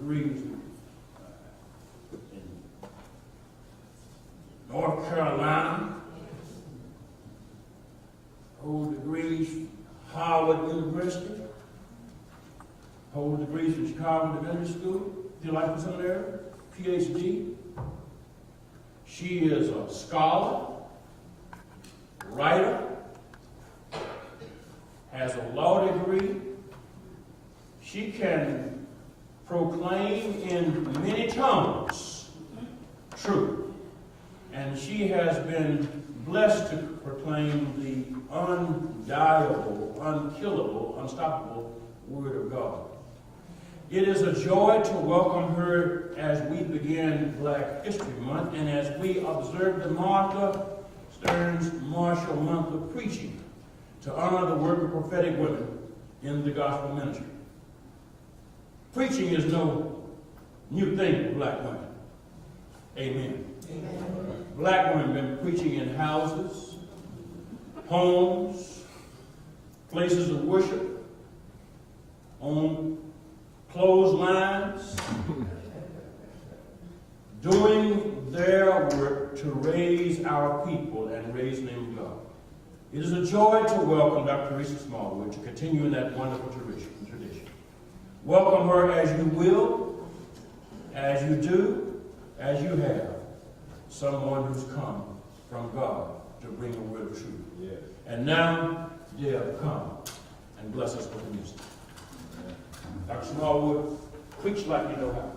degrees in North Carolina, hold degrees from Howard University, hold degrees from Chicago Divinity School, theological seminary, PhD. She is a scholar, writer, has a law degree. She can proclaim in many tongues truth. And she has been blessed to proclaim the undiable, unkillable, unstoppable Word of God. It is a joy to welcome her as we begin Black History Month and as we observe the Martha Stearns Marshall Month of Preaching to honor the work of prophetic women in the gospel ministry. Preaching is no new thing for black women. Amen. Amen. Black women have been preaching in houses, homes, places of worship, on clotheslines, doing their work to raise our people and raise the name of God. It is a joy to welcome Dr. Teresa Smallwood to continue in that wonderful tradition. Welcome her as you will, as you do, as you have. Someone who's come from God to bring a word of truth. Yes. And now, Deb, come and bless us with the music. Dr. Smallwood, preach like you know how.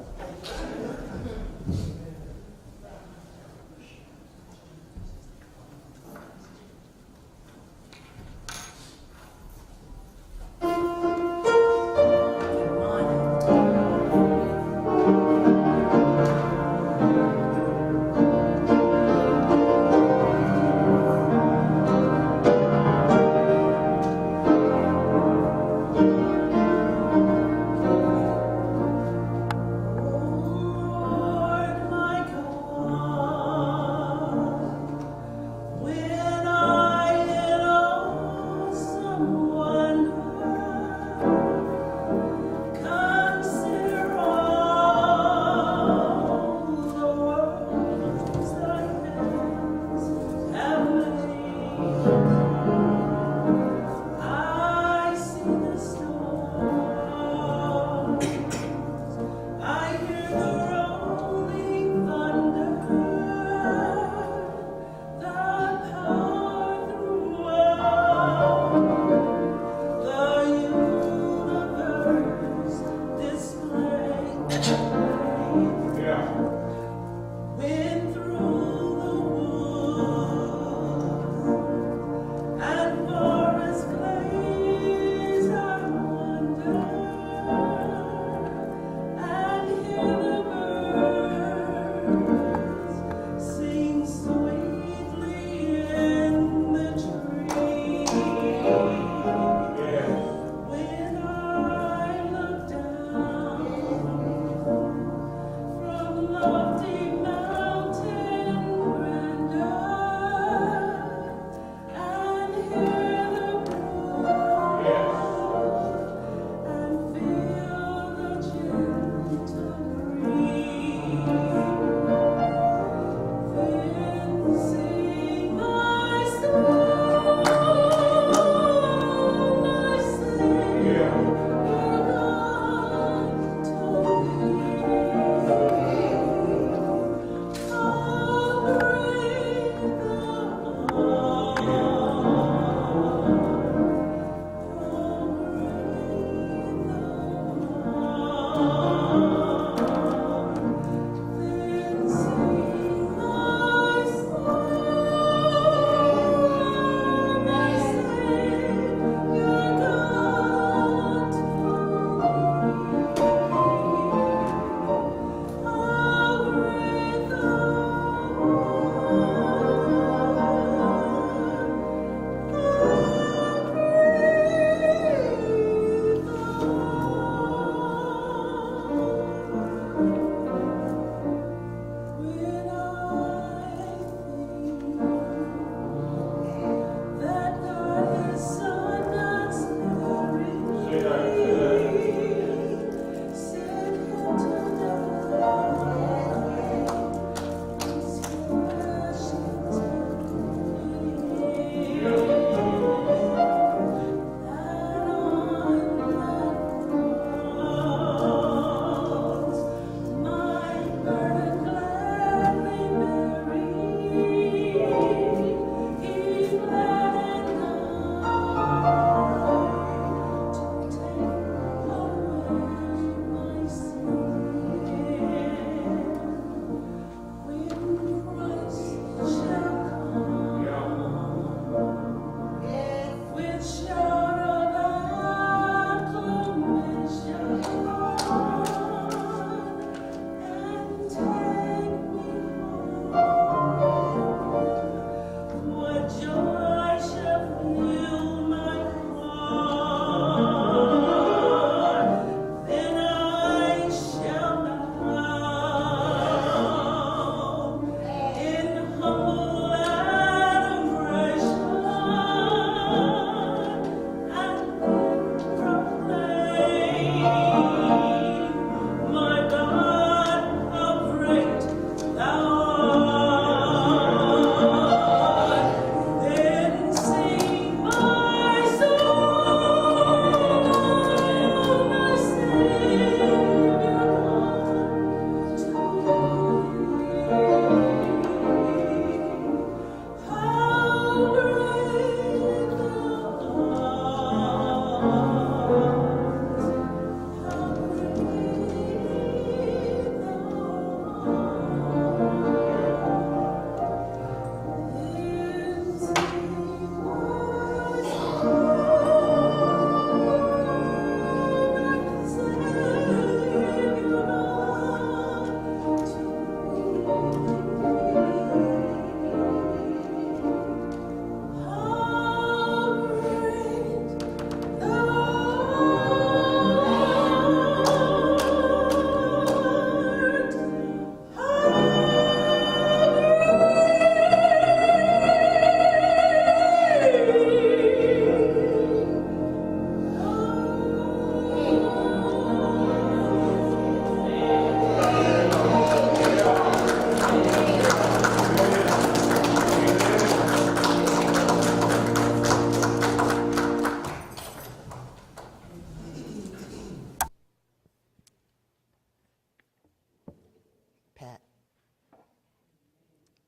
Pat,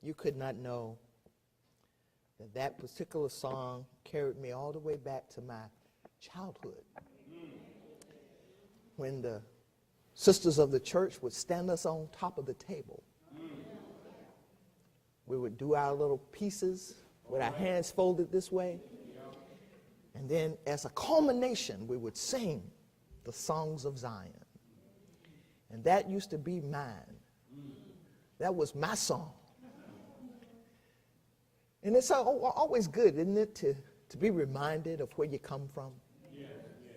you could not know that that particular song carried me all the way back to my childhood, when the sisters of the church would stand us on top of the table. We would do our little pieces with our hands folded this way, and then as a culmination, we would sing the songs of Zion. And that used to be mine. That was my song. And it's always good, isn't it, to be reminded of where you come from? Yeah, yeah.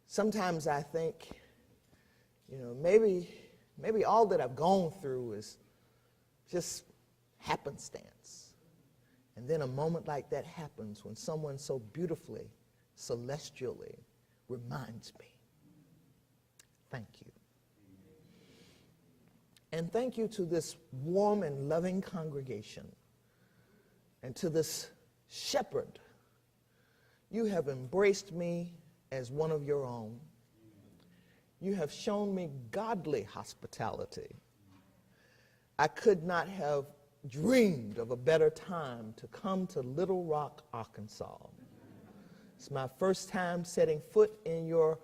Sometimes I think, maybe all that I've gone through is just happenstance. And then a moment like that happens when someone so beautifully, celestially reminds me. Thank you. And thank you to this warm and loving congregation, and to this shepherd. You have embraced me as one of your own. You have shown me godly hospitality. I could not have dreamed of a better time to come to Little Rock, Arkansas. It's my first time setting foot in your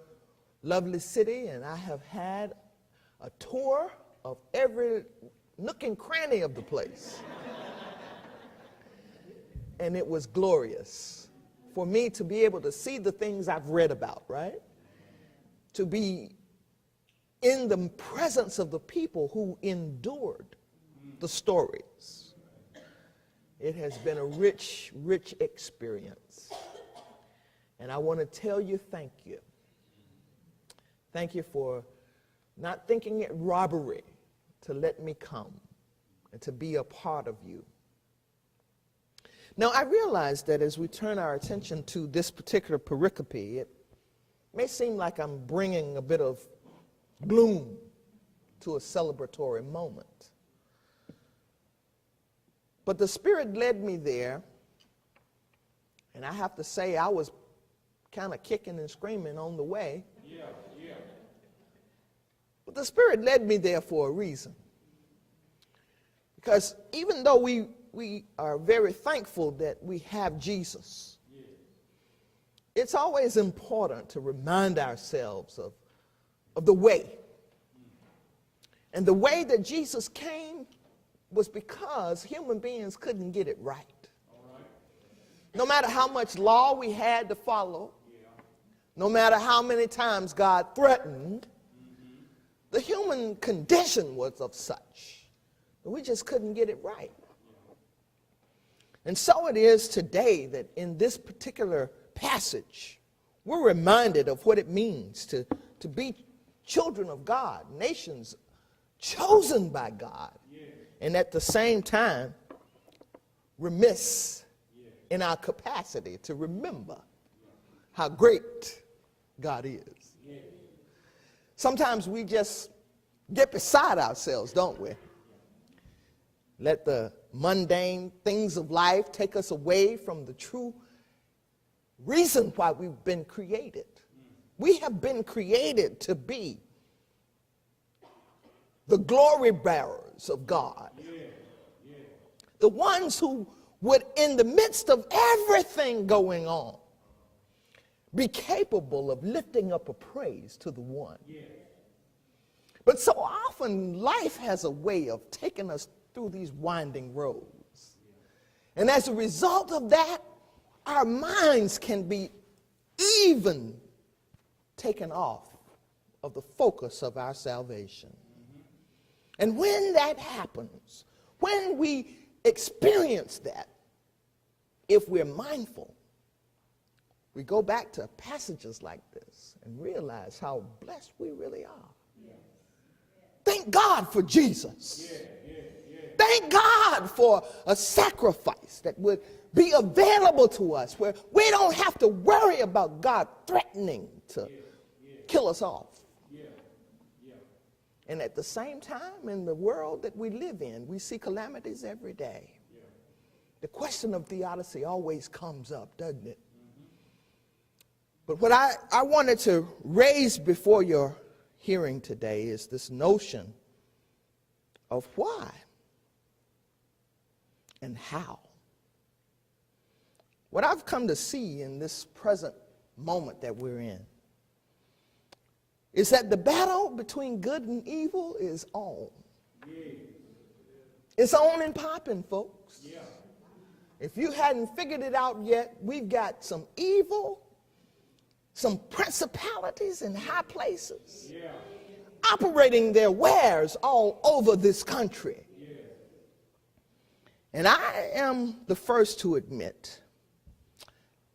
lovely city, and I have had a tour of every nook and cranny of the place. And it was glorious for me to be able to see the things I've read about, right? To be in the presence of the people who endured the stories. It has been a rich, rich experience. And I want to tell you thank you. Thank you for not thinking it robbery to let me come and to be a part of you. Now, I realize that as we turn our attention to this particular pericope, it may seem like I'm bringing a bit of gloom to a celebratory moment. But the Spirit led me there, and I have to say I was kind of kicking and screaming on the way. Yeah. But the Spirit led me there for a reason. Because even though we are very thankful that we have Jesus, it's always important to remind ourselves of the way. And the way that Jesus came was because human beings couldn't get it right. No matter how much law we had to follow, no matter how many times God threatened, the human condition was of such that we just couldn't get it right. And so it is today that in this particular passage, we're reminded of what it means to be children of God, nations chosen by God, and at the same time, remiss in our capacity to remember how great God is. Sometimes we just get beside ourselves, don't we? Let the mundane things of life take us away from the true reason why we've been created. We have been created to be the glory bearers of God. The ones who would, in the midst of everything going on, be capable of lifting up a praise to the one. But so often life has a way of taking us through these winding roads. And as a result of that, our minds can be even taken off of the focus of our salvation. And when that happens, when we experience that, if we're mindful, we go back to passages like this and realize how blessed we really are. Thank God for Jesus. Thank God for a sacrifice that would be available to us, where we don't have to worry about God threatening to kill us off. And at the same time, in the world that we live in, we see calamities every day. The question of theodicy always comes up, doesn't it? But what I wanted to raise before your hearing today is this notion of why and how. What I've come to see in this present moment that we're in is that the battle between good and evil is on. It's on and popping, folks. If you hadn't figured it out yet, we've got some evil, some principalities in high places operating their wares all over this country. And I am the first to admit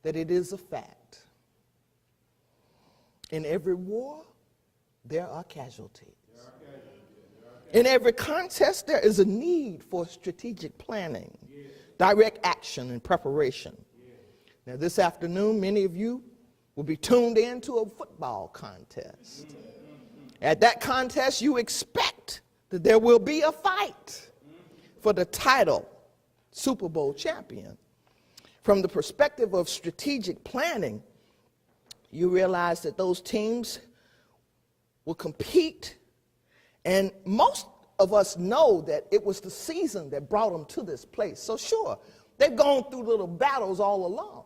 that it is a fact. In every war, there are casualties. In every contest, there is a need for strategic planning, direct action, and preparation. Now, this afternoon, many of you will be tuned in to a football contest. At that contest, you expect that there will be a fight for the title Super Bowl champion. From the perspective of strategic planning, you realize that those teams will compete, and most of us know that it was the season that brought them to this place. So sure, they've gone through little battles all along.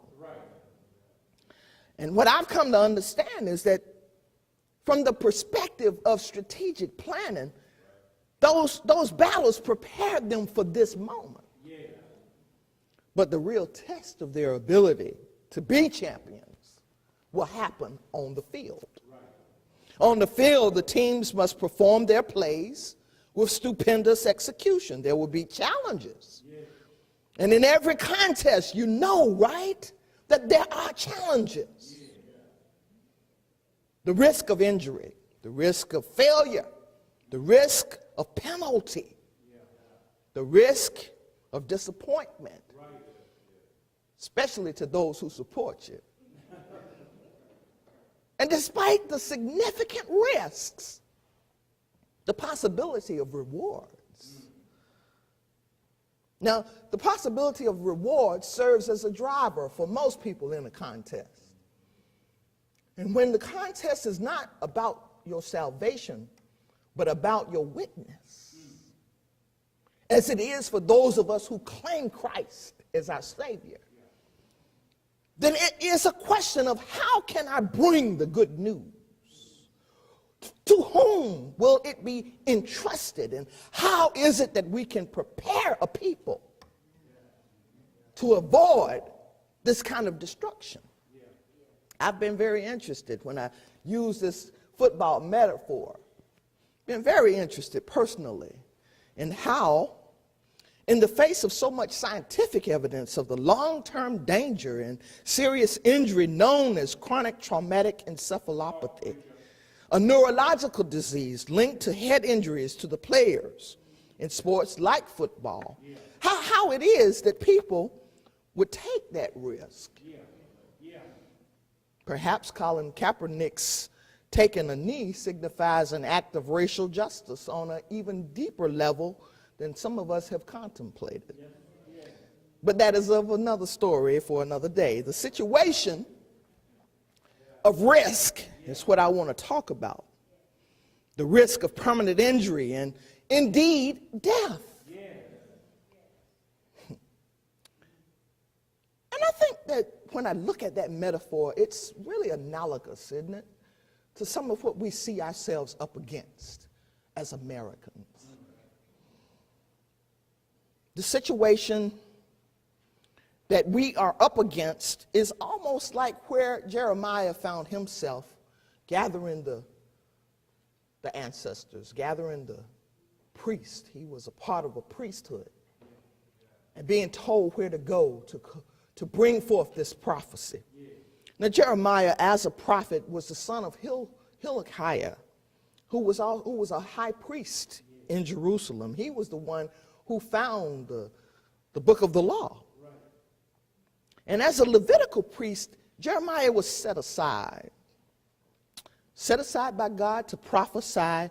And what I've come to understand is that from the perspective of strategic planning, those battles prepared them for this moment. But the real test of their ability to be champions will happen on the field. On the field, the teams must perform their plays with stupendous execution. There will be challenges. And in every contest, you know, right, that there are challenges. The risk of injury, the risk of failure, the risk of penalty, the risk of disappointment, especially to those who support you. And despite the significant risks, the possibility of rewards. Now, the possibility of reward serves as a driver for most people in a contest. And when the contest is not about your salvation, but about your witness, as it is for those of us who claim Christ as our Savior, then it is a question of how can I bring the good news? To whom will it be entrusted? And how is it that we can prepare a people to avoid this kind of destruction? I've been very interested when I use this football metaphor. Been very interested personally in how, in the face of so much scientific evidence of the long-term danger and serious injury known as chronic traumatic encephalopathy, a neurological disease linked to head injuries to the players in sports like football, how it is that people would take that risk. Perhaps Colin Kaepernick's taking a knee signifies an act of racial justice on an even deeper level than some of us have contemplated. But that is of another story for another day. The situation of risk is what I want to talk about. The risk of permanent injury and indeed death. And I think that when I look at that metaphor, it's really analogous, isn't it, to some of what we see ourselves up against as Americans. The situation that we are up against is almost like where Jeremiah found himself gathering the ancestors, gathering the priest. He was a part of a priesthood and being told where to go to bring forth this prophecy. Now, Jeremiah, as a prophet, was the son of Hilkiah, who was a high priest in Jerusalem. He was the one who found the book of the law. And as a Levitical priest, Jeremiah was set aside by God to prophesy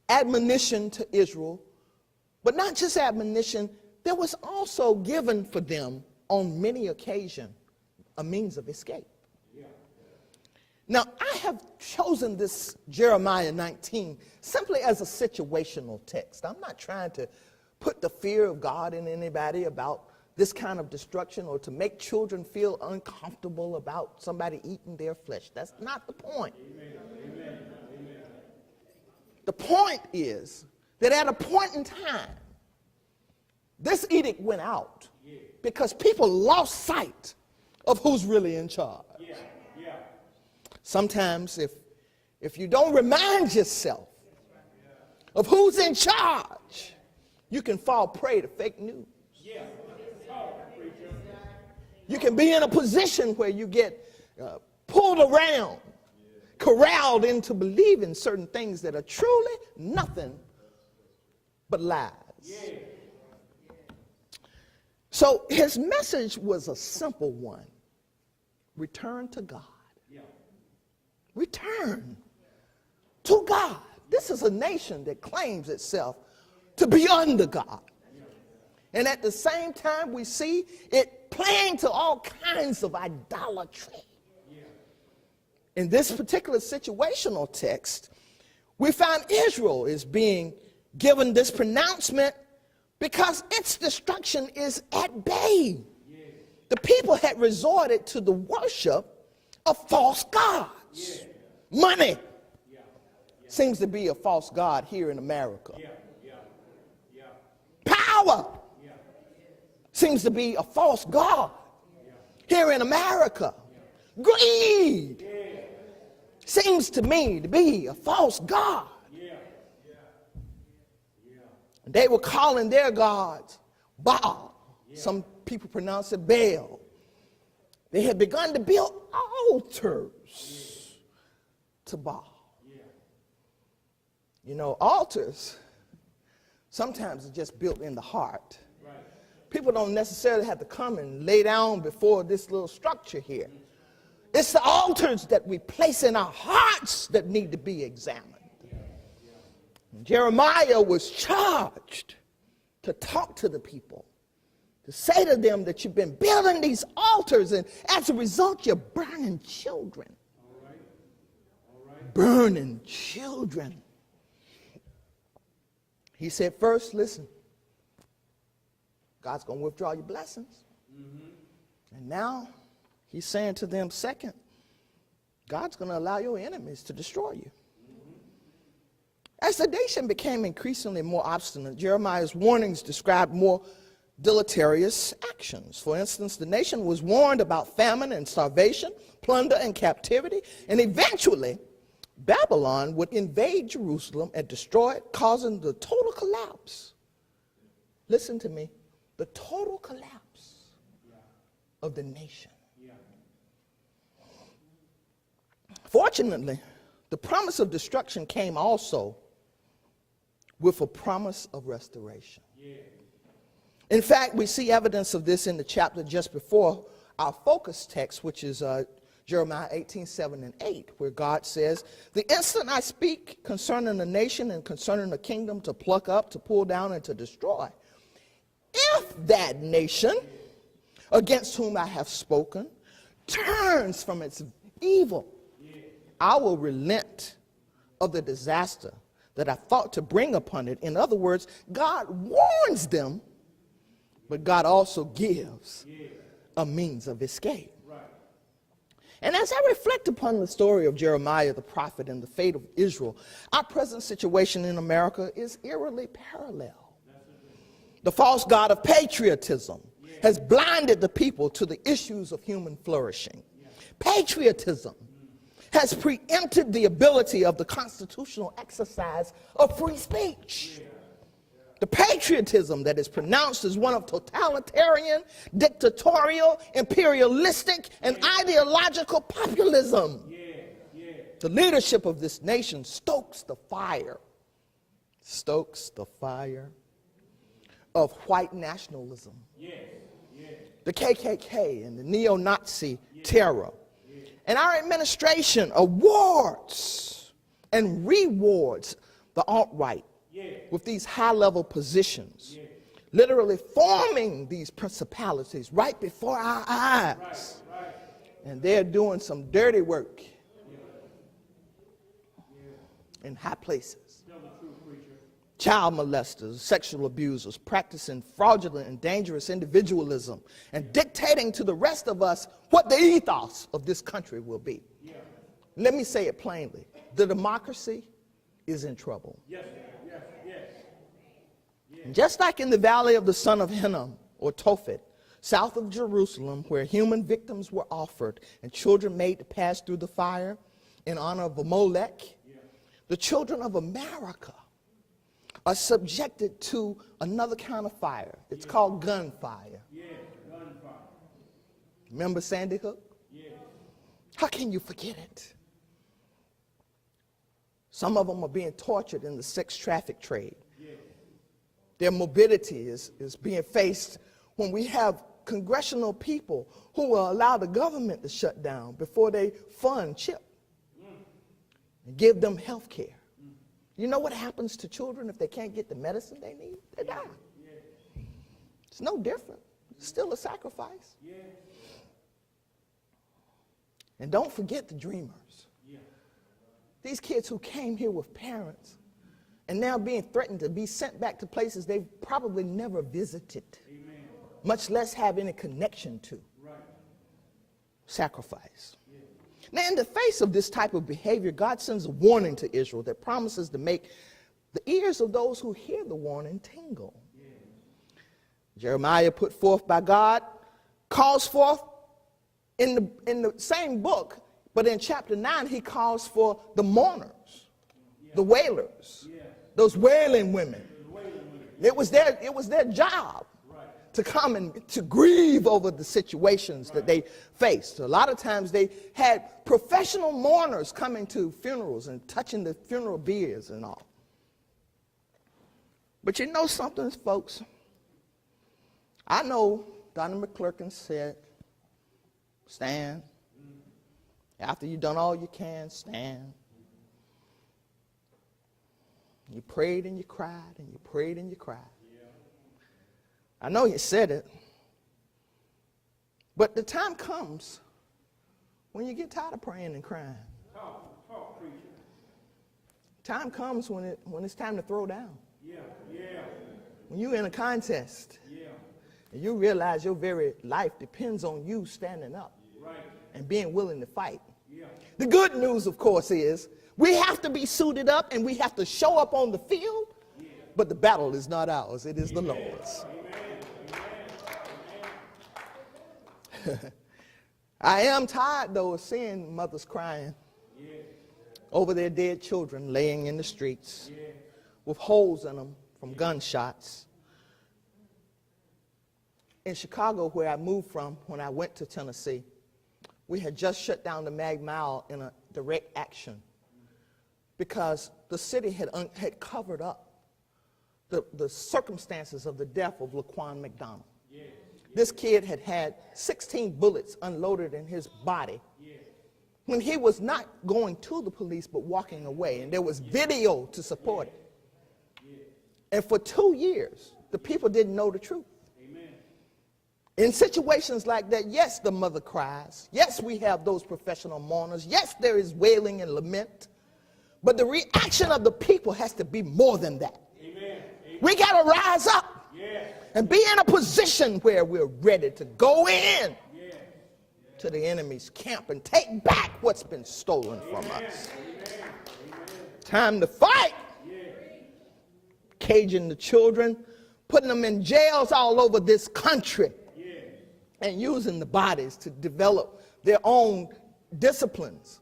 admonition to Israel, but not just admonition, there was also given for them on many occasions a means of escape. Now, I have chosen this Jeremiah 19 simply as a situational text. I'm not trying to put the fear of God in anybody about this kind of destruction or to make children feel uncomfortable about somebody eating their flesh. That's not the point. Amen. The point is that at a point in time, this edict went out because people lost sight of who's really in charge. Sometimes if you don't remind yourself of who's in charge, you can fall prey to fake news. You can be in a position where you get pulled around, corralled into believing certain things that are truly nothing but lies. So his message was a simple one. Return to God. Return to God. This is a nation that claims itself to be under God. And at the same time, we see it playing to all kinds of idolatry. In this particular situational text, we find Israel is being given this pronouncement because its destruction is at bay. The people had resorted to the worship of false gods. Money seems to be a false god here in America. Power seems to be a false god here in America. Greed seems to me to be a false god. They were calling their gods Baal. Some people pronounce it Baal. They had begun to build altars to Baal. You know, altars sometimes are just built in the heart. People don't necessarily have to come and lay down before this little structure here. It's the altars that we place in our hearts that need to be examined. Jeremiah was charged to talk to the people, to say to them that you've been building these altars, and as a result, you're burning children. Burning children. He said, first, listen, God's going to withdraw your blessings. And now he's saying to them, second, God's going to allow your enemies to destroy you. As the nation became increasingly more obstinate, Jeremiah's warnings described more deleterious actions. For instance, the nation was warned about famine and starvation, plunder and captivity, and eventually Babylon would invade Jerusalem and destroy it, causing the total collapse. Listen to me. The total collapse of the nation. Fortunately, the promise of destruction came also with a promise of restoration. In fact, we see evidence of this in the chapter just before our focus text, which is Jeremiah 18:7 and 8, where God says, the instant I speak concerning the nation and concerning the kingdom to pluck up, to pull down, and to destroy, if that nation against whom I have spoken turns from its evil, I will relent of the disaster that I thought to bring upon it. In other words, God warns them, but God also gives a means of escape. And as I reflect upon the story of Jeremiah the prophet and the fate of Israel, our present situation in America is eerily parallel. The false god of patriotism has blinded the people to the issues of human flourishing. Patriotism has preempted the ability of the constitutional exercise of free speech. The patriotism that is pronounced as one of totalitarian, dictatorial, imperialistic, and ideological populism. The leadership of this nation stokes the fire of white nationalism. The KKK and the neo-Nazi terror. And our administration awards and rewards the alt-right with these high-level positions, literally forming these principalities right before our eyes. And they're doing some dirty work in high places. Tell the truth, preacher. Child molesters, sexual abusers, practicing fraudulent and dangerous individualism and dictating to the rest of us what the ethos of this country will be. Yeah. Let me say it plainly. The democracy is in trouble. Yes, yes, yes. Just like in the valley of the son of Hinnom or Tophet, south of Jerusalem, where human victims were offered and children made to pass through the fire in honor of a Molech, the children of America are subjected to another kind of fire. It's called gunfire. Yeah, gunfire. Remember Sandy Hook? Yeah. How can you forget it? Some of them are being tortured in the sex traffic trade. Yeah. Their mobility is being faced when we have congressional people who will allow the government to shut down before they fund CHIP and give them health care. You know what happens to children if they can't get the medicine they need? They die. Yeah. It's no different. It's still a sacrifice. Yeah. And don't forget the dreamers. Yeah. These kids who came here with parents and now being threatened to be sent back to places they've probably never visited, Amen. much less have any connection to. Right. Sacrifice. Yeah. Now, in the face of this type of behavior, God sends a warning to Israel that promises to make the ears of those who hear the warning tingle. Yeah. Jeremiah, put forth by God, calls forth in the same book, but in chapter 9, he calls for the mourners, the wailers, those wailing women. It was their job to come and to grieve over the situations that they faced. A lot of times they had professional mourners coming to funerals and touching the funeral biers and all. But you know something, folks? I know Donna McClurkin said, stand. After you've done all you can, stand. You prayed and you cried, and you prayed and you cried. I know you said it, but the time comes when you get tired of praying and crying. Talk, preacher. Time comes when it's time to throw down. Yeah, yeah. When you're in a contest, Yeah. and you realize your very life depends on you standing up Right. and being willing to fight. Yeah. The good news, of course, is we have to be suited up and we have to show up on the field, but the battle is not ours, it is the Lord's. I am tired, though, of seeing mothers crying over their dead children laying in the streets with holes in them from gunshots. In Chicago, where I moved from when I went to Tennessee, we had just shut down the Mag Mile in a direct action because the city had covered up the circumstances of the death of Laquan McDonald. This kid had had 16 bullets unloaded in his body when he was not going to the police but walking away, and there was video to support it. And for 2 years, the people didn't know the truth. In situations like that, yes, the mother cries. Yes, we have those professional mourners. Yes, there is wailing and lament. But the reaction of the people has to be more than that. Amen. We got to rise up and be in a position where we're ready to go in to the enemy's camp and take back what's been stolen from us. Time to fight. Caging the children, putting them in jails all over this country, and using the bodies to develop their own disciplines.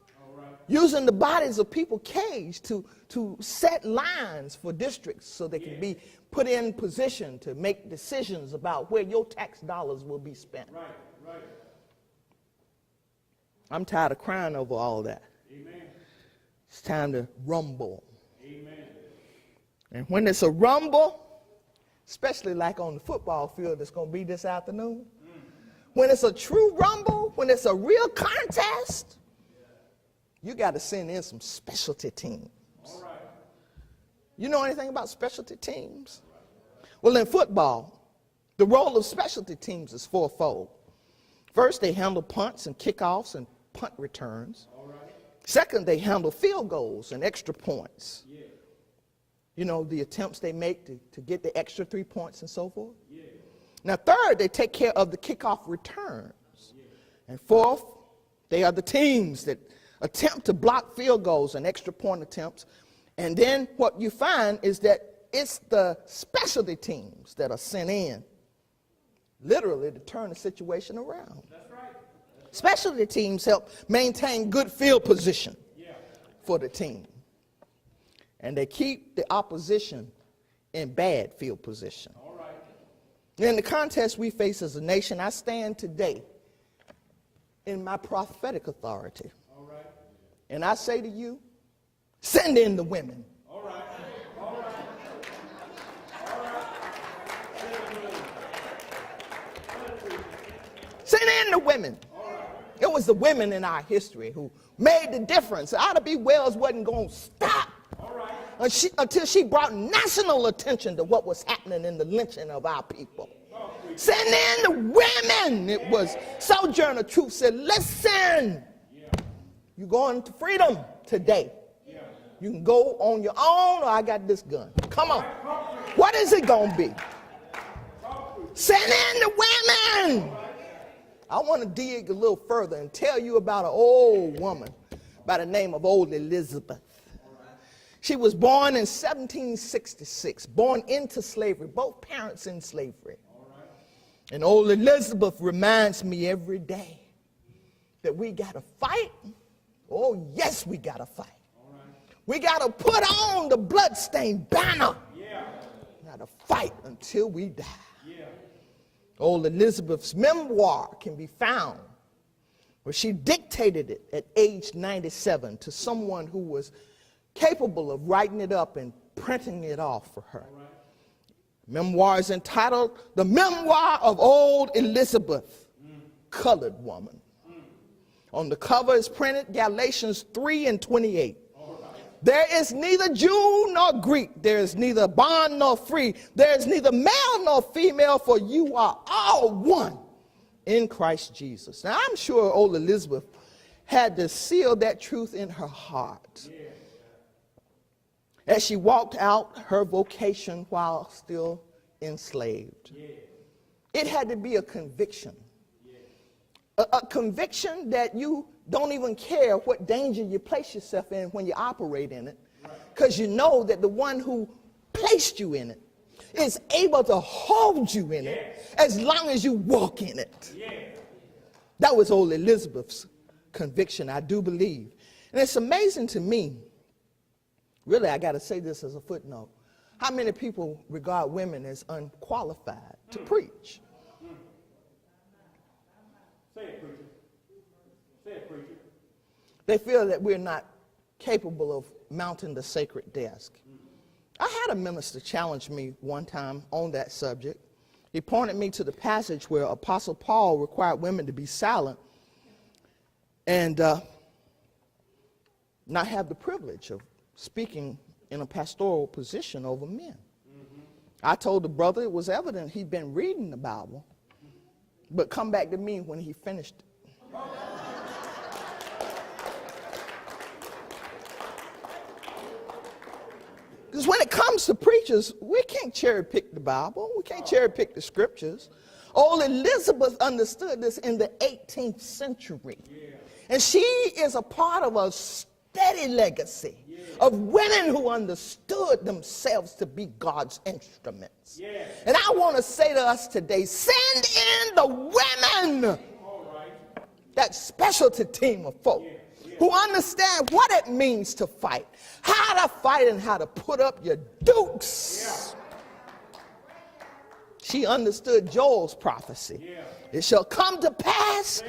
Using the bodies of people caged to set lines for districts so they can be put in position to make decisions about where your tax dollars will be spent. Right. I'm tired of crying over all that. Amen. It's time to rumble. Amen. And when it's a rumble, especially like on the football field that's going to be this afternoon, when it's a true rumble, when it's a real contest, you got to send in some specialty teams. All right. You know anything about specialty teams? Well, in football, the role of specialty teams is fourfold. First, they handle punts and kickoffs and punt returns. All right. Second, they handle field goals and extra points. You know, the attempts they make to get the extra 3 points and so forth. Now, third, they take care of the kickoff returns. And fourth, they are the teams that attempt to block field goals and extra point attempts. And then what you find is that it's the specialty teams that are sent in, literally, to turn the situation around. That's right. Specialty teams help maintain good field position for the team. And they keep the opposition in bad field position. All right. In the contest we face as a nation, I stand today in my prophetic authority. All right. And I say to you, send in the women. All right. All right. All right. Send in the women. All right. It was the women in our history who made the difference. Ida B. Wells wasn't going to stop until she brought national attention to what was happening in the lynching of our people. Send in the women. It was Sojourner Truth said, listen, you're going to freedom today. You can go on your own, or I got this gun. Come on. What is it going to be? Send in the women. I want to dig a little further and tell you about an old woman by the name of old Elizabeth. She was born in 1766, born into slavery, both parents in slavery. And old Elizabeth reminds me every day that we got to fight. Oh, yes, we got to fight. We got to put on the bloodstained banner. Got to fight until we die. Old Elizabeth's memoir can be found where she dictated it at age 97 to someone who was capable of writing it up and printing it off for her. Memoir is entitled The Memoir of Old Elizabeth, Colored Woman. On the cover is printed Galatians 3:28. There is neither Jew nor Greek. There is neither bond nor free. There is neither male nor female, for you are all one in Christ Jesus. Now, I'm sure old Elizabeth had to seal that truth in her heart as she walked out her vocation while still enslaved. It had to be a conviction. A conviction that you don't even care what danger you place yourself in when you operate in it, because you know that the one who placed you in it is able to hold you in it as long as you walk in it. That was old Elizabeth's conviction, I do believe. And it's amazing to me, really, I got to say this as a footnote, how many people regard women as unqualified to preach. Say it, preacher. Say it, preacher. They feel that we're not capable of mounting the sacred desk. I had a minister challenge me one time on that subject. He pointed me to the passage where Apostle Paul required women to be silent and not have the privilege of speaking in a pastoral position over men. I told the brother it was evident he'd been reading the Bible, but come back to me when he finished it. Because when it comes to preachers, we can't cherry pick the Bible. We can't cherry pick the scriptures. Old Elizabeth understood this in the 18th century. And she is a part of a steady legacy of women who understood themselves to be God's instruments. And I want to say to us today, send in the women, that specialty team of folk who understand what it means to fight, how to fight and how to put up your dukes. She understood Joel's prophecy. It shall come to pass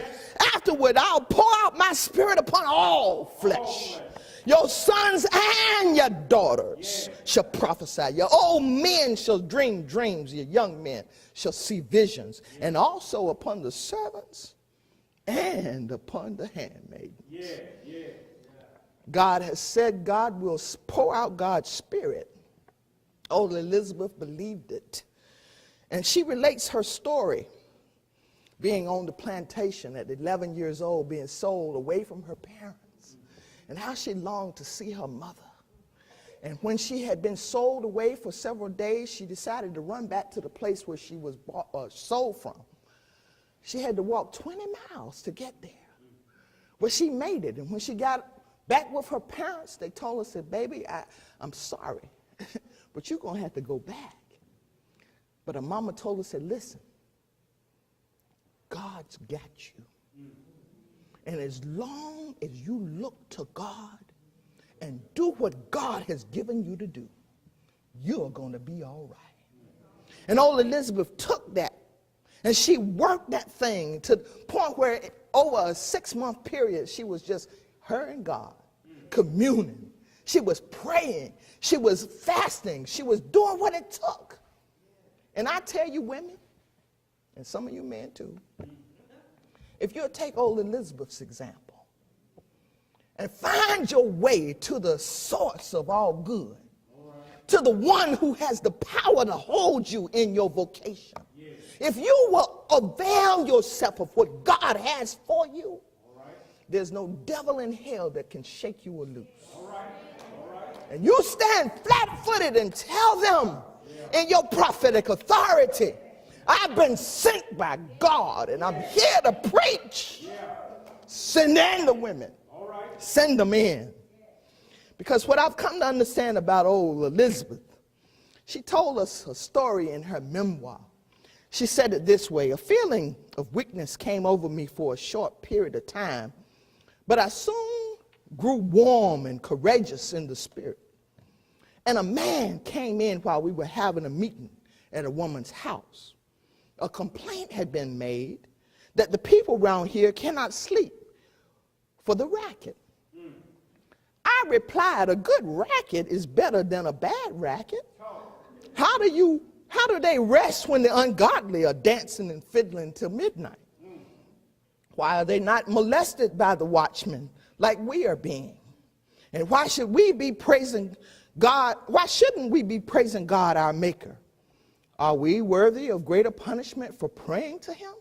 afterward, I'll pour out my spirit upon all flesh. Your sons and your daughters shall prophesy. Your old men shall dream dreams. Your young men shall see visions. And also upon the servants and upon the handmaidens. God has said God will pour out God's spirit. Old Elizabeth believed it. And she relates her story, being on the plantation at 11 years old, being sold away from her parents and how she longed to see her mother. And when she had been sold away for several days, she decided to run back to the place where she was sold from. She had to walk 20 miles to get there. But she made it. And when she got back with her parents, they told her, said, baby, I'm sorry, but you're going to have to go back. But her mama told her, said, listen, God's got you. And as long as you look to God and do what God has given you to do, you're going to be all right. And old Elizabeth took that and she worked that thing to the point where over a 6-month period, she was just her and God communing. She was praying. She was fasting. She was doing what it took. And I tell you women, and some of you men too, if you'll take old Elizabeth's example and find your way to the source of all good, to the one who has the power to hold you in your vocation, if you will avail yourself of what God has for you, there's no devil in hell that can shake you or loose. And you stand flat-footed and tell them in your prophetic authority, I've been sent by God and I'm here to preach. Send in the women. Send them in. Because what I've come to understand about old Elizabeth, she told us a story in her memoir. She said it this way: a feeling of weakness came over me for a short period of time, but I soon grew warm and courageous in the spirit. And a man came in while we were having a meeting at a woman's house. A complaint had been made that the people around here cannot sleep for the racket. I replied, a good racket is better than a bad racket. How do they rest when the ungodly are dancing and fiddling till midnight? Why are they not molested by the watchmen like we are being? And why should we be praising God? Why shouldn't we be praising God, our Maker? Are we worthy of greater punishment for praying to him?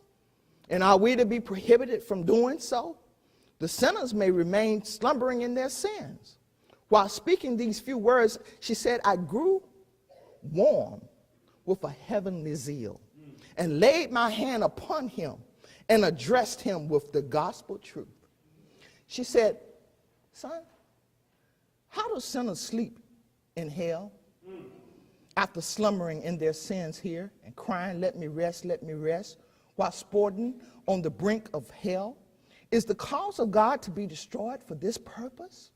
And are we to be prohibited from doing so? The sinners may remain slumbering in their sins. While speaking these few words, she said, I grew warm with a heavenly zeal and laid my hand upon him and addressed him with the gospel truth. She said, son, how do sinners sleep in hell after slumbering in their sins here and crying, let me rest, while sporting on the brink of hell? Is the cause of God to be destroyed for this purpose?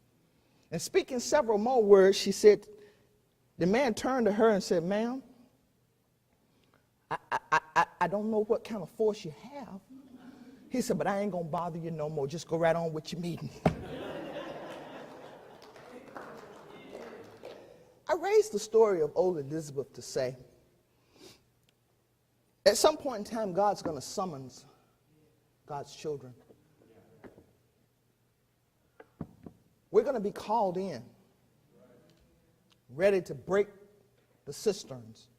And speaking several more words, she said, the man turned to her and said, ma'am, I don't know what kind of force you have. He said, but I ain't going to bother you no more. Just go right on with your meeting. I raised the story of old Elizabeth to say, at some point in time, God's going to summons God's children. We're going to be called in, ready to break the cisterns.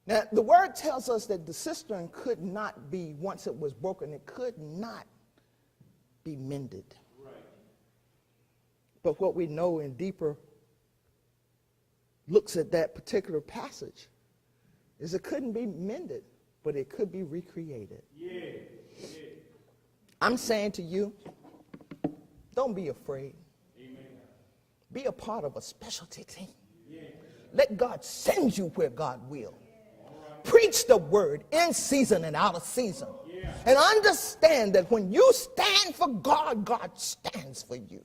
Now, the word tells us that the cistern could not be, once it was broken, it could not be mended. But what we know in deeper looks at that particular passage is it couldn't be mended, but it could be recreated. I'm saying to you, don't be afraid. Be a part of a specialty team. Let God send you where God will. Preach the word in season and out of season. And understand that when you stand for God, God stands for you.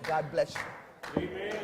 God bless you. Amen.